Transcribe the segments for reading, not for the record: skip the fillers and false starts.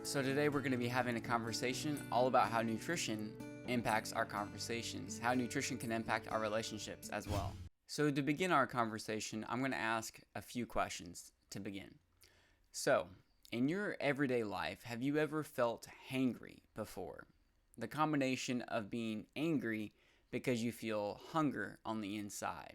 So today we're going to be having a conversation all about how nutrition impacts our conversations, how nutrition can impact our relationships as well. So to begin our conversation, I'm going to ask a few questions to begin. So, in your everyday life, have you ever felt hangry before? The combination of being angry because you feel hunger on the inside.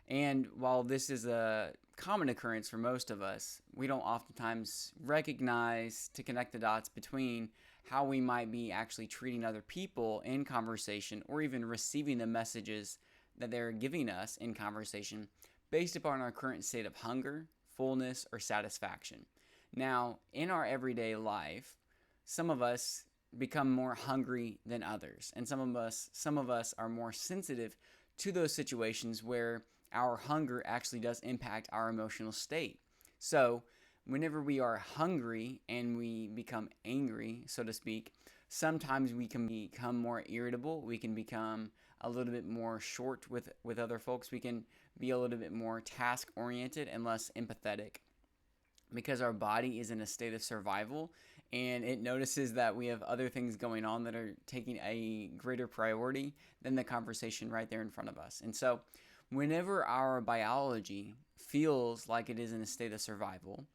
And while this is a common occurrence for most of us, we don't oftentimes recognize to connect the dots between how we might be actually treating other people in conversation or even receiving the messages that they're giving us in conversation based upon our current state of hunger, fullness, or satisfaction. Now, in our everyday life, some of us become more hungry than others, and some of us are more sensitive to those situations where our hunger actually does impact our emotional state. So, whenever we are hungry and we become angry, so to speak, sometimes we can become more irritable. We can become a little bit more short with other folks. We can be a little bit more task oriented and less empathetic because our body is in a state of survival and it notices that we have other things going on that are taking a greater priority than the conversation right there in front of us. And so, whenever our biology feels like it is in a state of survival,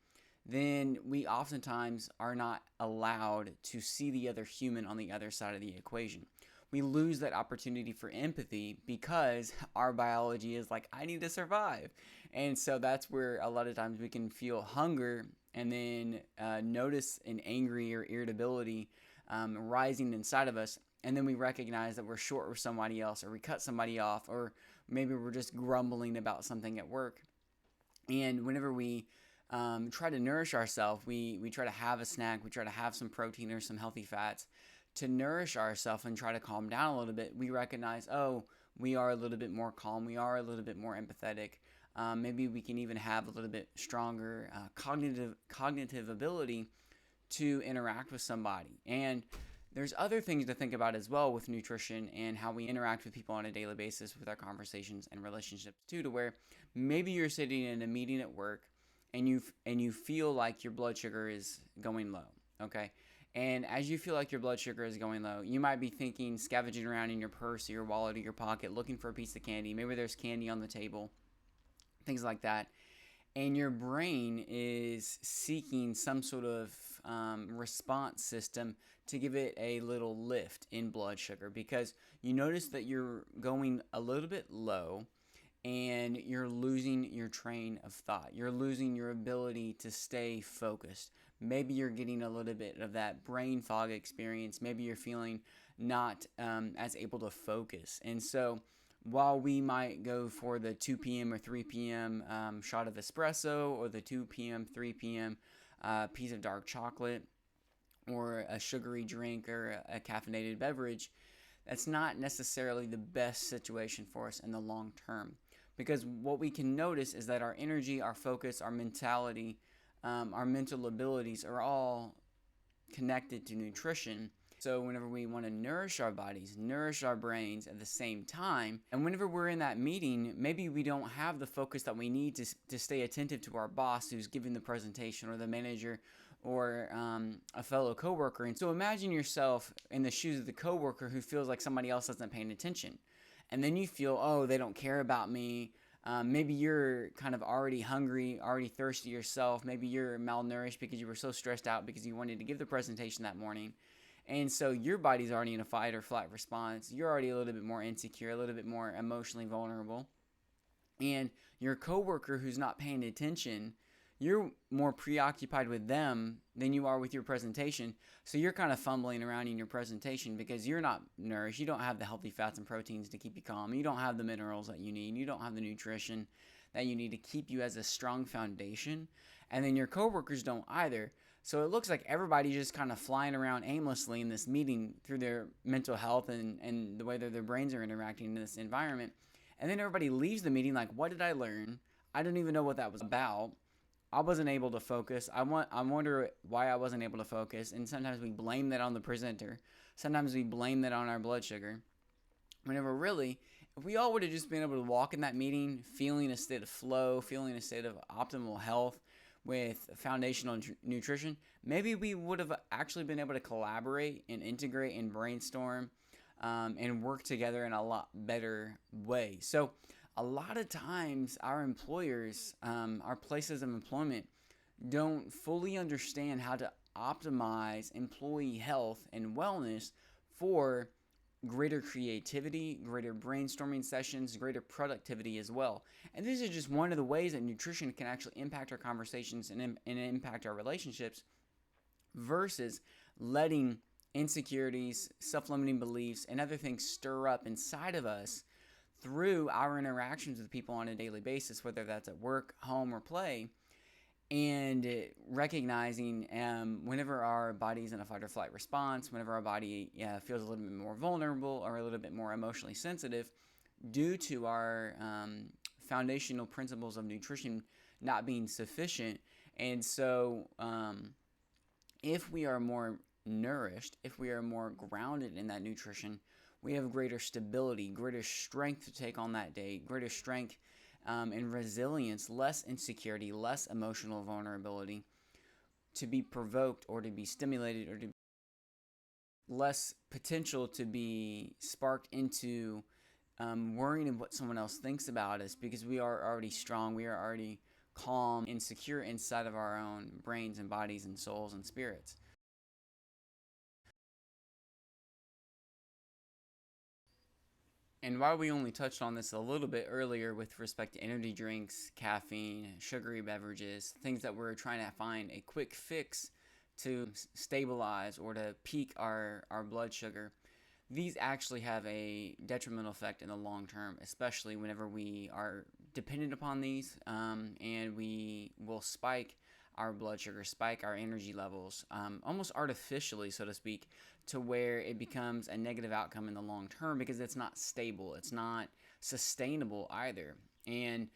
then we oftentimes are not allowed to see the other human on the other side of the equation. We lose that opportunity for empathy because our biology is like, I need to survive. And so that's where a lot of times we can feel hunger and then notice an angry or irritability rising inside of us. And then we recognize that we're short with somebody else, or we cut somebody off, or maybe we're just grumbling about something at work. And whenever we try to nourish ourselves, we try to have a snack, we try to have some protein or some healthy fats to nourish ourselves and try to calm down a little bit. We recognize, oh, we are a little bit more calm, we are a little bit more empathetic. Maybe we can even have a little bit stronger cognitive ability to interact with somebody. And there's other things to think about as well with nutrition and how we interact with people on a daily basis with our conversations and relationships too, to where maybe you're sitting in a meeting at work and you feel like your blood sugar is going low, okay? And as you feel like your blood sugar is going low, you might be thinking, scavenging around in your purse or your wallet or your pocket, looking for a piece of candy. Maybe there's candy on the table, things like that. And your brain is seeking some sort of response system to give it a little lift in blood sugar, because you notice that you're going a little bit low and you're losing your train of thought. You're losing your ability to stay focused. Maybe you're getting a little bit of that brain fog experience. Maybe you're feeling not as able to focus. And so while we might go for the 2 p.m. or 3 p.m. Shot of espresso, or the 2 p.m., 3 p.m. Piece of dark chocolate, or a sugary drink or a caffeinated beverage, that's not necessarily the best situation for us in the long term. Because what we can notice is that our energy, our focus, our mentality, our mental abilities are all connected to nutrition. So whenever we want to nourish our bodies, nourish our brains at the same time, and whenever we're in that meeting, maybe we don't have the focus that we need to stay attentive to our boss who's giving the presentation, or the manager, or a fellow coworker. And so imagine yourself in the shoes of the coworker who feels like somebody else isn't paying attention. And then you feel, oh, they don't care about me. Maybe you're kind of already hungry, already thirsty yourself. Maybe you're malnourished because you were so stressed out because you wanted to give the presentation that morning. And so your body's already in a fight or flight response. You're already a little bit more insecure, a little bit more emotionally vulnerable. And your coworker who's not paying attention, you're more preoccupied with them than you are with your presentation. So you're kind of fumbling around in your presentation because you're not nourished. You don't have the healthy fats and proteins to keep you calm. You don't have the minerals that you need. You don't have the nutrition that you need to keep you as a strong foundation. And then your coworkers don't either. So it looks like everybody's just kind of flying around aimlessly in this meeting through their mental health and the way that their brains are interacting in this environment. And then everybody leaves the meeting like, what did I learn? I don't even know what that was about. I wasn't able to focus. I wonder why I wasn't able to focus. And sometimes we blame that on the presenter. Sometimes we blame that on our blood sugar. Whenever really, if we all would have just been able to walk in that meeting feeling a state of flow, feeling a state of optimal health, with foundational nutrition, maybe we would have actually been able to collaborate and integrate and brainstorm and work together in a lot better way. So a lot of times our employers, our places of employment, don't fully understand how to optimize employee health and wellness for greater creativity, greater brainstorming sessions, greater productivity as well. And this is just one of the ways that nutrition can actually impact our conversations and impact our relationships versus letting insecurities, self-limiting beliefs, and other things stir up inside of us through our interactions with people on a daily basis, whether that's at work, home, or play. And recognizing whenever our body's in a fight or flight response, whenever our body feels a little bit more vulnerable or a little bit more emotionally sensitive due to our foundational principles of nutrition not being sufficient. And so if we are more nourished, if we are more grounded in that nutrition, we have greater stability, greater strength to take on that day, greater strength and resilience, less insecurity, less emotional vulnerability to be provoked or to be stimulated, or to less potential to be sparked into worrying of what someone else thinks about us, because we are already strong, we are already calm and secure inside of our own brains and bodies and souls and spirits. And while we only touched on this a little bit earlier with respect to energy drinks, caffeine, sugary beverages, things that we're trying to find a quick fix to stabilize or to peak our blood sugar, these actually have a detrimental effect in the long term, especially whenever we are dependent upon these, and we will spike our blood sugar, spike our energy levels, almost artificially, so to speak, to where it becomes a negative outcome in the long term because it's not stable, it's not sustainable either. And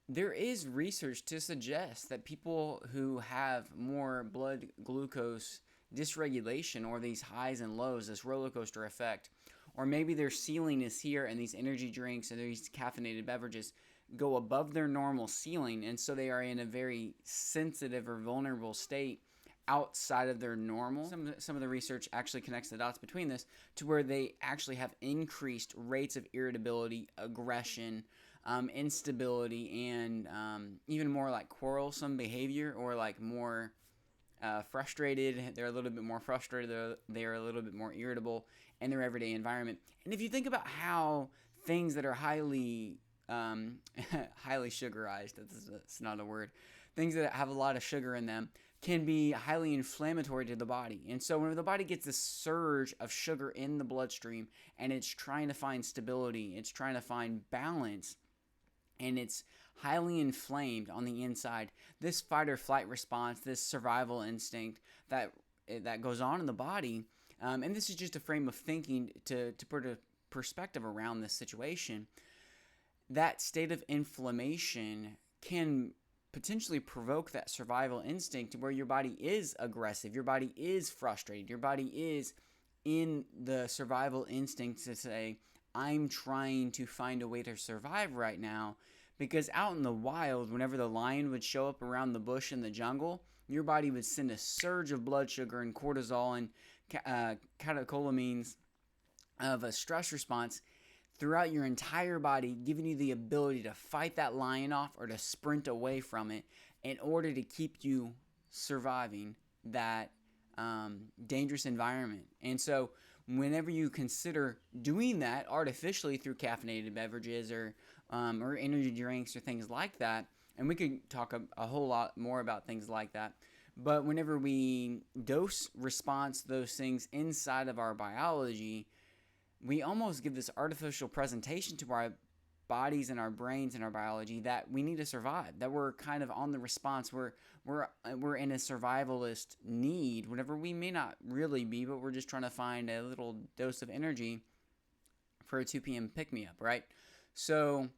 there is research to suggest that people who have more blood glucose dysregulation, or these highs and lows, this roller coaster effect, or maybe their ceiling is here and these energy drinks and these caffeinated beverages go above their normal ceiling, and so they are in a very sensitive or vulnerable state outside of their normal. Some of the research actually connects the dots between this to where they actually have increased rates of irritability, aggression, instability, and even more like quarrelsome behavior, or like more frustrated. They're a little bit more frustrated. They're a little bit more irritable in their everyday environment. And if you think about how things that are highly sugarized, that's not a word, things that have a lot of sugar in them can be highly inflammatory to the body. And so when the body gets this surge of sugar in the bloodstream and it's trying to find stability, it's trying to find balance, and it's highly inflamed on the inside, this fight or flight response, this survival instinct that goes on in the body, and this is just a frame of thinking to put a perspective around this situation, that state of inflammation can potentially provoke that survival instinct where your body is aggressive, your body is frustrated, your body is in the survival instinct to say, I'm trying to find a way to survive right now. Because out in the wild, whenever the lion would show up around the bush in the jungle, your body would send a surge of blood sugar and cortisol and catecholamines of a stress response throughout your entire body, giving you the ability to fight that lion off or to sprint away from it in order to keep you surviving that dangerous environment. And so whenever you consider doing that artificially through caffeinated beverages or energy drinks or things like that, and we could talk a whole lot more about things like that, but whenever we dose response those things inside of our biology, we almost give this artificial presentation to our bodies and our brains and our biology that we need to survive, that we're kind of on the response, we're in a survivalist need, whenever we may not really be, but we're just trying to find a little dose of energy for a 2 p.m. pick-me-up, right? So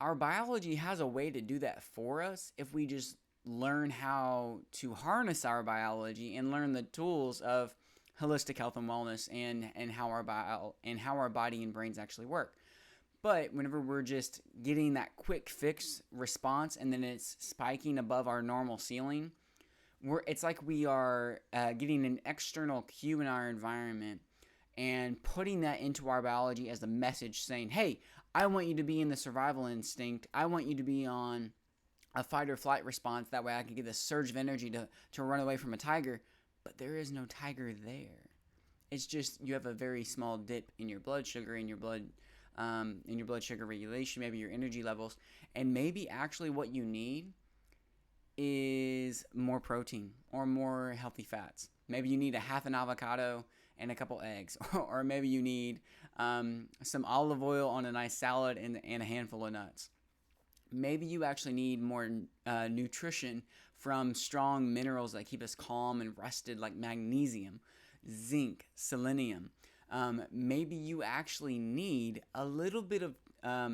our biology has a way to do that for us if we just learn how to harness our biology and learn the tools of holistic health and wellness and how our body and brains actually work. But whenever we're just getting that quick fix response and then it's spiking above our normal ceiling, it's like we are getting an external cue in our environment and putting that into our biology as a message saying, hey, I want you to be in the survival instinct. I want you to be on a fight or flight response. That way I can get this surge of energy to run away from a tiger. But there is no tiger there. It's just you have a very small dip in your blood sugar, in your blood sugar regulation, maybe your energy levels. And maybe actually what you need is more protein or more healthy fats. Maybe you need a half an avocado and a couple eggs, or maybe you need some olive oil on a nice salad and a handful of nuts. Maybe you actually need more nutrition from strong minerals that keep us calm and rested, like magnesium, zinc, selenium. Maybe you actually need a little bit of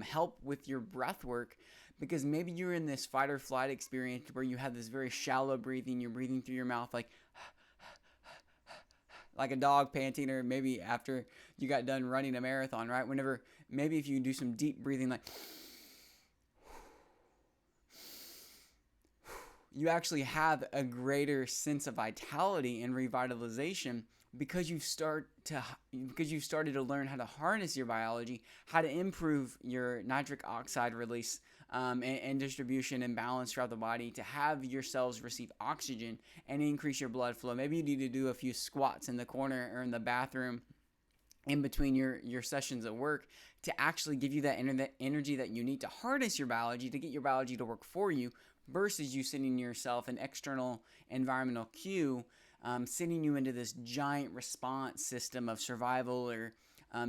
help with your breath work, because maybe you're in this fight or flight experience where you have this very shallow breathing. You're breathing through your mouth like a dog panting, or maybe after you got done running a marathon, right? Maybe if you do some deep breathing, like you actually have a greater sense of vitality and revitalization because you've started to learn how to harness your biology, how to improve your nitric oxide release and distribution and balance throughout the body, to have your cells receive oxygen and increase your blood flow. Maybe you need to do a few squats in the corner or in the bathroom in between your sessions at work to actually give you that energy that you need to harness your biology, to get your biology to work for you, versus you sending yourself an external environmental cue, sending you into this giant response system of survival or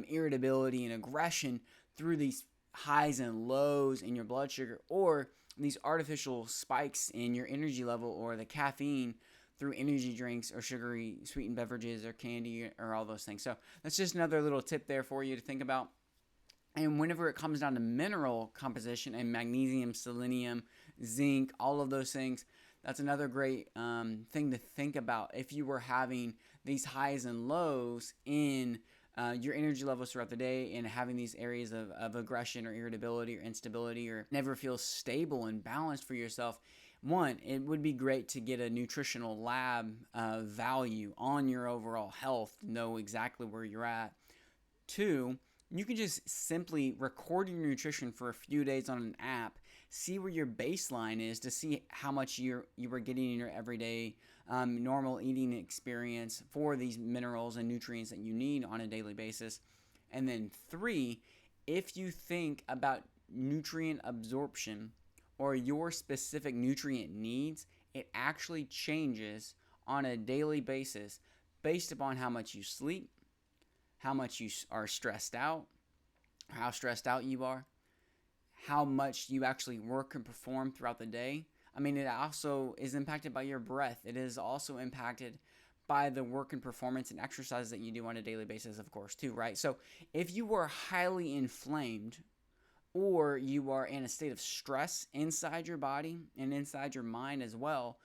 irritability and aggression through these highs and lows in your blood sugar, or these artificial spikes in your energy level, or the caffeine through energy drinks or sugary sweetened beverages or candy or all those things. So that's just another little tip there for you to think about. And whenever it comes down to mineral composition and magnesium, selenium, zinc, all of those things, that's another great thing to think about if you were having these highs and lows in your energy levels throughout the day, and having these areas of aggression or irritability or instability, or never feel stable and balanced for yourself. One, it would be great to get a nutritional lab value on your overall health, know exactly where you're at. Two, you can just simply record your nutrition for a few days on an app, see where your baseline is to see how much you were getting in your everyday normal eating experience for these minerals and nutrients that you need on a daily basis. And then three, if you think about nutrient absorption or your specific nutrient needs, it actually changes on a daily basis based upon how much you sleep, how much you are stressed out, how stressed out you are, how much you actually work and perform throughout the day. I mean, it also is impacted by your breath. It is also impacted by the work and performance and exercise that you do on a daily basis, of course, too, right? So if you are highly inflamed, or you are in a state of stress inside your body and inside your mind as well,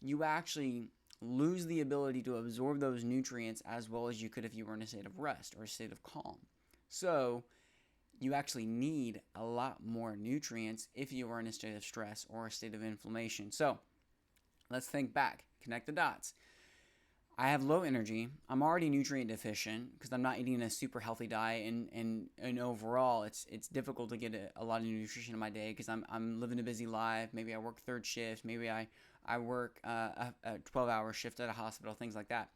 you actually lose the ability to absorb those nutrients as well as you could if you were in a state of rest or a state of calm. So you actually need a lot more nutrients if you are in a state of stress or a state of inflammation. So let's think back, connect the dots. I have low energy. I'm already nutrient deficient because I'm not eating a super healthy diet, and overall it's difficult to get a lot of nutrition in my day because I'm living a busy life. Maybe I work third shift. Maybe I work a 12-hour shift at a hospital, things like that,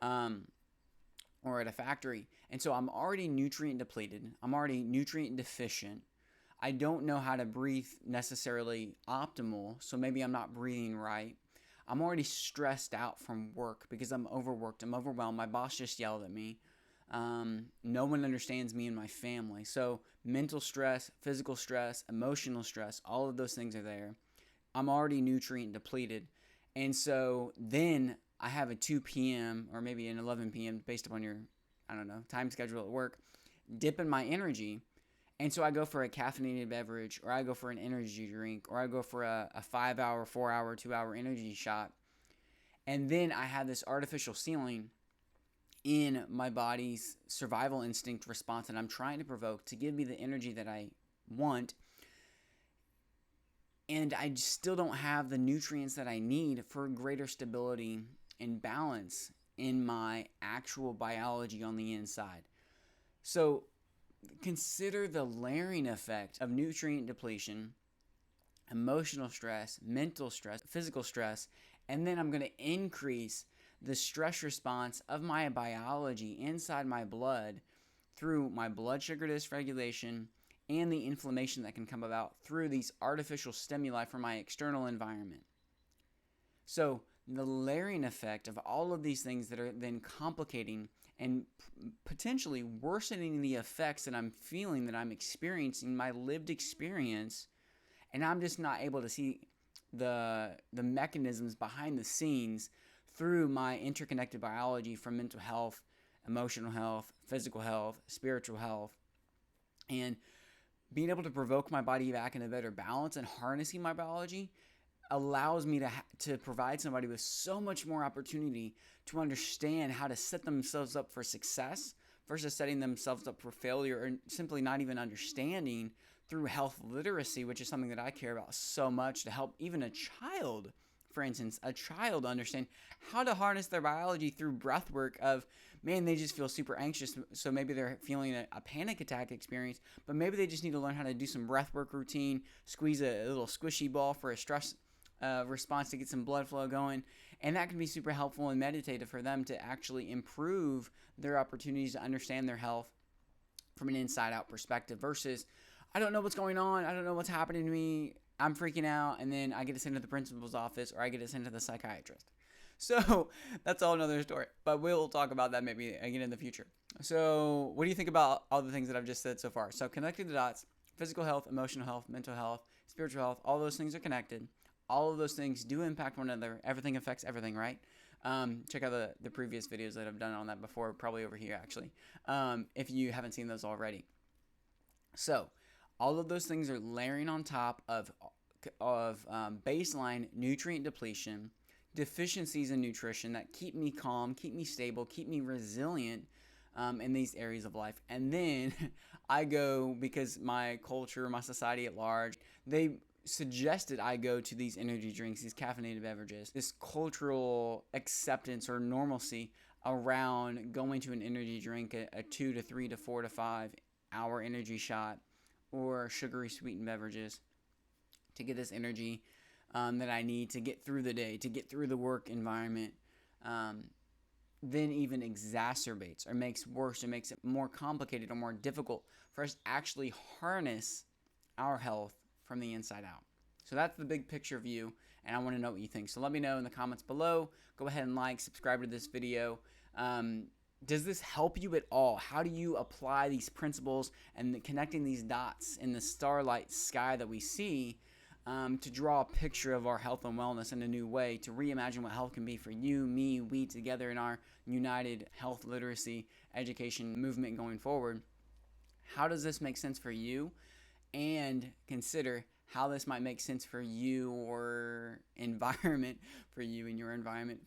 or at a factory. And so I'm already nutrient depleted. I'm already nutrient deficient. I don't know how to breathe necessarily optimal, so maybe I'm not breathing right. I'm already stressed out from work because I'm overworked. I'm overwhelmed. My boss just yelled at me. No one understands me and my family. So mental stress, physical stress, emotional stress, all of those things are there. I'm already nutrient depleted. And so then I have a 2 p.m. or maybe an 11 p.m. based upon your, time schedule at work, dip in my energy. And so I go for a caffeinated beverage, or I go for an energy drink, or I go for a 5-hour, 4-hour, 2-hour energy shot. And then I have this artificial ceiling in my body's survival instinct response that I'm trying to provoke to give me the energy that I want, and I still don't have the nutrients that I need for greater stability and balance in my actual biology on the inside. So consider the layering effect of nutrient depletion, emotional stress, mental stress, physical stress, and then I'm going to increase the stress response of my biology inside my blood through my blood sugar dysregulation and the inflammation that can come about through these artificial stimuli from my external environment. So the layering effect of all of these things that are then complicating and potentially worsening the effects that I'm feeling, that I'm experiencing, my lived experience, and I'm just not able to see the mechanisms behind the scenes through my interconnected biology from mental health, emotional health, physical health, spiritual health, and being able to provoke my body back in a better balance and harnessing my biology allows me to provide somebody with so much more opportunity to understand how to set themselves up for success versus setting themselves up for failure, or simply not even understanding through health literacy, which is something that I care about so much, to help even a child, for instance, a child understand how to harness their biology through breath work of, man, they just feel super anxious, so maybe they're feeling a panic attack experience, but maybe they just need to learn how to do some breath work routine, squeeze a little squishy ball for a stress response to get some blood flow going, and that can be super helpful and meditative for them to actually improve their opportunities to understand their health from an inside-out perspective versus, I don't know what's going on, I don't know what's happening to me, I'm freaking out, and then I get to send to the principal's office or I get to send to the psychiatrist. So that's all another story, but we'll talk about that maybe again in the future. So what do you think about all the things that I've just said so far? So connecting the dots, physical health, emotional health, mental health, spiritual health, all those things are connected. All of those things do impact one another. Everything affects everything, right? Check out the previous videos that I've done on that before, probably over here actually, if you haven't seen those already. So all of those things are layering on top of baseline nutrient depletion, deficiencies in nutrition that keep me calm, keep me stable, keep me resilient in these areas of life. And then I go, because my culture, my society at large, they suggested I go to these energy drinks, these caffeinated beverages, this cultural acceptance or normalcy around going to an energy drink, a 2 to 3 to 4 to 5 hour energy shot, or sugary sweetened beverages to get this energy that I need to get through the day, to get through the work environment, then even exacerbates or makes worse or makes it more complicated or more difficult for us to actually harness our health from the inside out. So that's the big picture view, and I want to know what you think. So let me know in the comments below. Go ahead and like, subscribe to this video. Does this help you at all? How do you apply these principles and connecting these dots in the starlight sky that we see to draw a picture of our health and wellness in a new way, to reimagine what health can be for you, me, we together in our united health literacy education movement going forward? How does this make sense for you? And consider how this might make sense for you or environment, for you and your environment,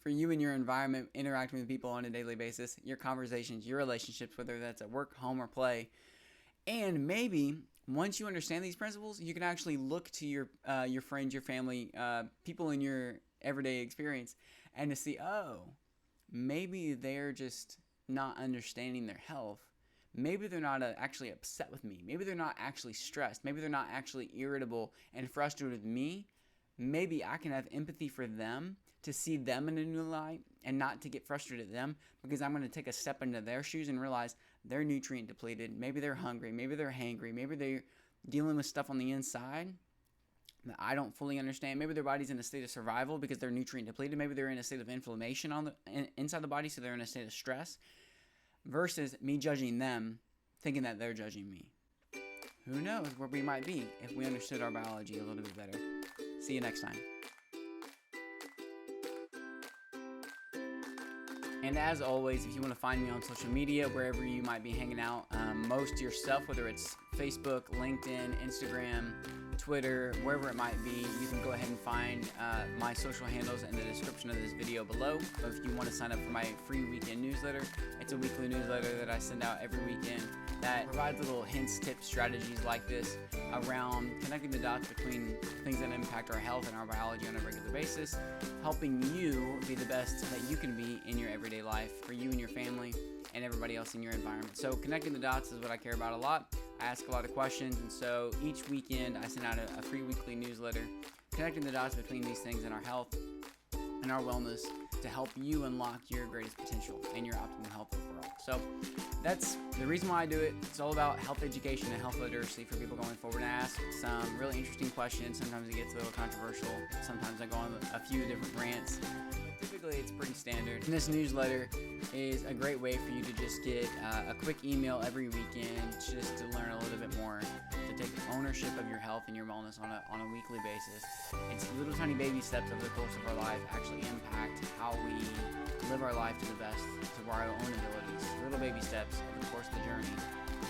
interacting with people on a daily basis, your conversations, your relationships, whether that's at work, home, or play. And maybe once you understand these principles, you can actually look to your friends, your family, people in your everyday experience, and to see, oh, maybe they're just not understanding their health. Maybe they're not actually upset with me. Maybe they're not actually stressed. Maybe they're not actually irritable and frustrated with me. Maybe I can have empathy for them, to see them in a new light and not to get frustrated at them, because I'm going to take a step into their shoes and realize they're nutrient depleted. Maybe they're hungry. Maybe they're hangry. Maybe they're dealing with stuff on the inside that I don't fully understand. Maybe their body's in a state of survival because they're nutrient depleted. Maybe they're in a state of inflammation inside the body, so they're in a state of stress. Versus me judging them, thinking that they're judging me. Who knows where we might be if we understood our biology a little bit better. See you next time. And as always, if you want to find me on social media, wherever you might be hanging out most yourself, whether it's Facebook, LinkedIn, Instagram, Twitter, wherever it might be. You can go ahead and find my social handles in the description of this video below. If you want to sign up for my free weekend newsletter, it's a weekly newsletter that I send out every weekend that provides little hints, tips, strategies like this around connecting the dots between things that impact our health and our biology on a regular basis, helping you be the best that you can be in your everyday life for you and your family and everybody else in your environment. So connecting the dots is what I care about a lot. I ask a lot of questions, and so each weekend I send out a free weekly newsletter connecting the dots between these things in our health and our wellness to help you unlock your greatest potential and your optimal health overall. So that's the reason why I do it. It's all about health education and health literacy for people going forward. I ask some really interesting questions. Sometimes it gets a little controversial. Sometimes I go on a few different rants. Typically, it's pretty standard. And this newsletter is a great way for you to just get a quick email every weekend just to learn a little bit more, to take ownership of your health and your wellness on a weekly basis. It's little tiny baby steps over the course of our life actually impact how we live our life to the best, to our own abilities. Little baby steps over the course of the journey.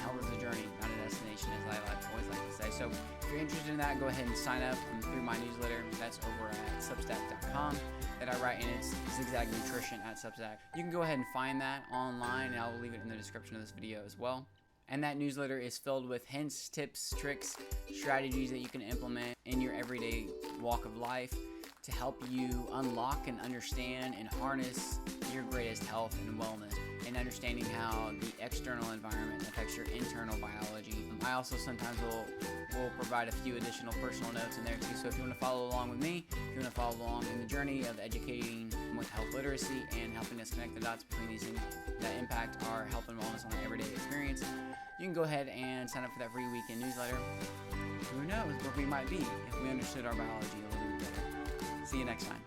Health is a journey, not a destination, as I always like to say. So if you're interested in that, go ahead and sign up through my newsletter. That's over at substack.com that I write in. It's Zigzag Nutrition at Substack. You can go ahead and find that online, and I'll leave it in the description of this video as well. And that newsletter is filled with hints, tips, tricks, strategies that you can implement in your everyday walk of life to help you unlock and understand and harness your greatest health and wellness, and understanding how the external environment affects your internal biology. I also sometimes will provide a few additional personal notes in there too. So if you want to follow along with me, if you want to follow along in the journey of educating with health literacy and helping us connect the dots between these things that impact our health and wellness on an everyday experience, you can go ahead and sign up for that free weekend newsletter. Who knows where we might be if we understood our biology a little bit better. See you next time.